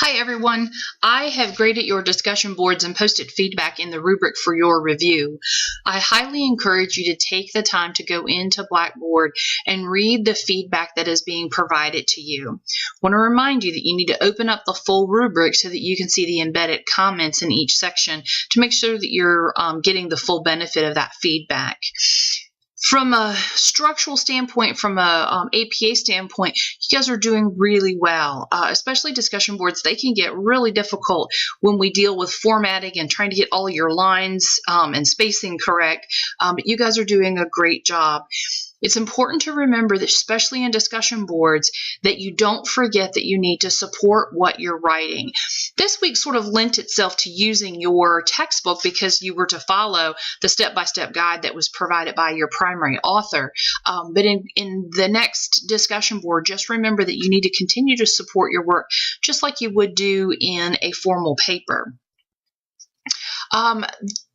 Hi everyone. I have graded your discussion boards and posted feedback in the rubric for your review. I highly encourage you to take the time to go into Blackboard and read the feedback that is being provided to you. I want to remind you that you need to open up the full rubric so that you can see the embedded comments in each section to make sure that you're getting the full benefit of that feedback. From a structural standpoint, from a APA standpoint, you guys are doing really well, especially discussion boards. They can get really difficult when we deal with formatting and trying to get all of your lines and spacing correct, but you guys are doing a great job. It's important to remember that, especially in discussion boards, that you don't forget that you need to support what you're writing. This week sort of lent itself to using your textbook because you were to follow the step-by-step guide that was provided by your primary author. But in the next discussion board, just remember that you need to continue to support your work just like you would do in a formal paper.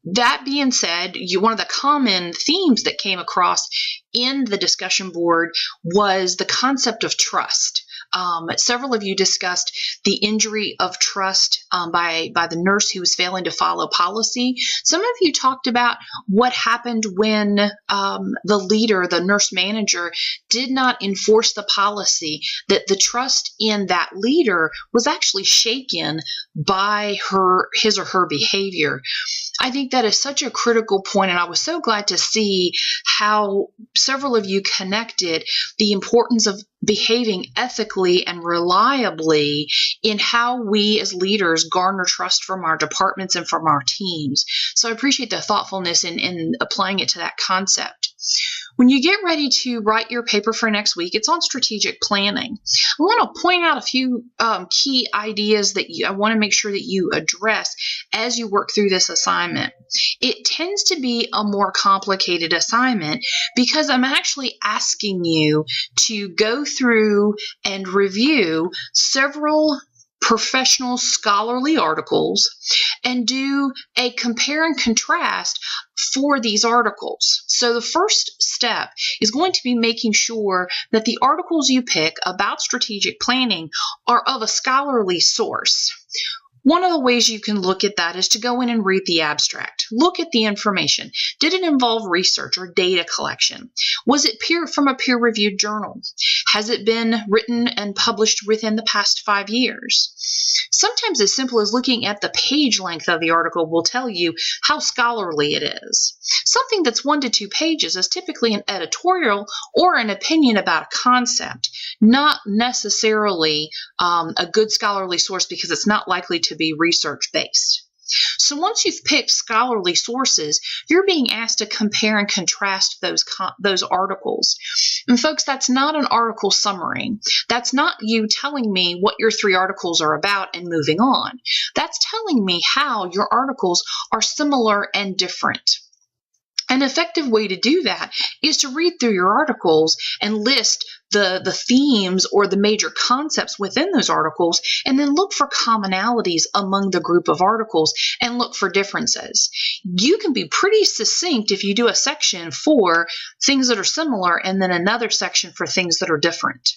That being said, one of the common themes that came across in the discussion board was the concept of trust. Several of you discussed the injury of trust by the nurse who was failing to follow policy. Some of you talked about what happened when the leader, the nurse manager, did not enforce the policy, that the trust in that leader was actually shaken by his or her behavior. I think that is such a critical point, and I was so glad to see how several of you connected the importance of behaving ethically and reliably in how we as leaders garner trust from our departments and from our teams. So I appreciate the thoughtfulness in applying it to that concept. When you get ready to write your paper for next week, it's on strategic planning. I want to point out a few key ideas that I want to make sure that you address as you work through this assignment. It tends to be a more complicated assignment because I'm actually asking you to go through and review several professional scholarly articles and do a compare and contrast for these articles. So the first step is going to be making sure that the articles you pick about strategic planning are of a scholarly source. One of the ways you can look at that is to go in and read the abstract. Look at the information. Did it involve research or data collection? Was it from a peer-reviewed journal? Has it been written and published within the past 5 years? Sometimes as simple as looking at the page length of the article will tell you how scholarly it is. Something that's 1 to 2 pages is typically an editorial or an opinion about a concept, not necessarily a good scholarly source because it's not likely to be research-based. So once you've picked scholarly sources, you're being asked to compare and contrast those articles. And folks, that's not an article summary. That's not you telling me what your 3 articles are about and moving on. That's telling me how your articles are similar and different. An effective way to do that is to read through your articles and list the themes or the major concepts within those articles, and then look for commonalities among the group of articles and look for differences. You can be pretty succinct if you do a section for things that are similar and then another section for things that are different.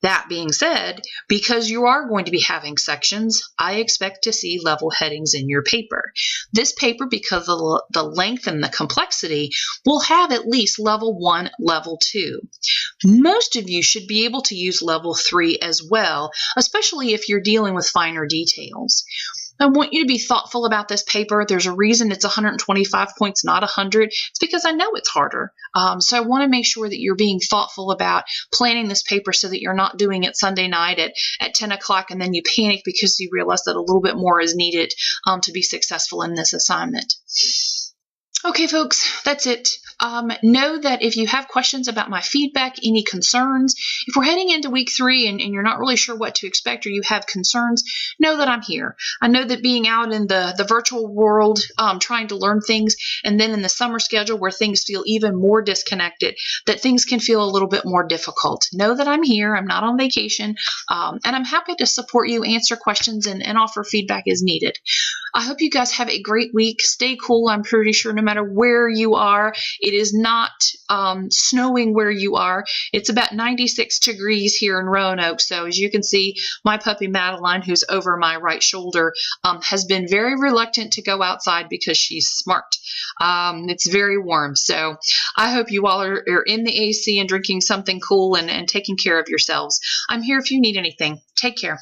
That being said, because you are going to be having sections, I expect to see level headings in your paper. This paper, because of the length and the complexity, will have at least level 1, level 2. Most of you should be able to use level 3 as well, especially if you're dealing with finer details. I want you to be thoughtful about this paper. There's a reason it's 125 points, not 100. It's because I know it's harder. So I want to make sure that you're being thoughtful about planning this paper so that you're not doing it Sunday night at 10 o'clock and then you panic because you realize that a little bit more is needed to be successful in this assignment. Okay, folks, that's it. Know that if you have questions about my feedback, any concerns, if we're heading into week 3 and you're not really sure what to expect or you have concerns, know that I'm here. I know that being out in the virtual world, trying to learn things, and then in the summer schedule where things feel even more disconnected, that things can feel a little bit more difficult. Know that I'm here. I'm not on vacation, and I'm happy to support you, answer questions, and offer feedback as needed. I hope you guys have a great week. Stay cool. I'm pretty sure no matter where you are, it is not snowing where you are. It's about 96 degrees here in Roanoke. So as you can see, my puppy Madeline, who's over my right shoulder, has been very reluctant to go outside because she's smart. It's very warm. So I hope you all are in the AC and drinking something cool and taking care of yourselves. I'm here if you need anything. Take care.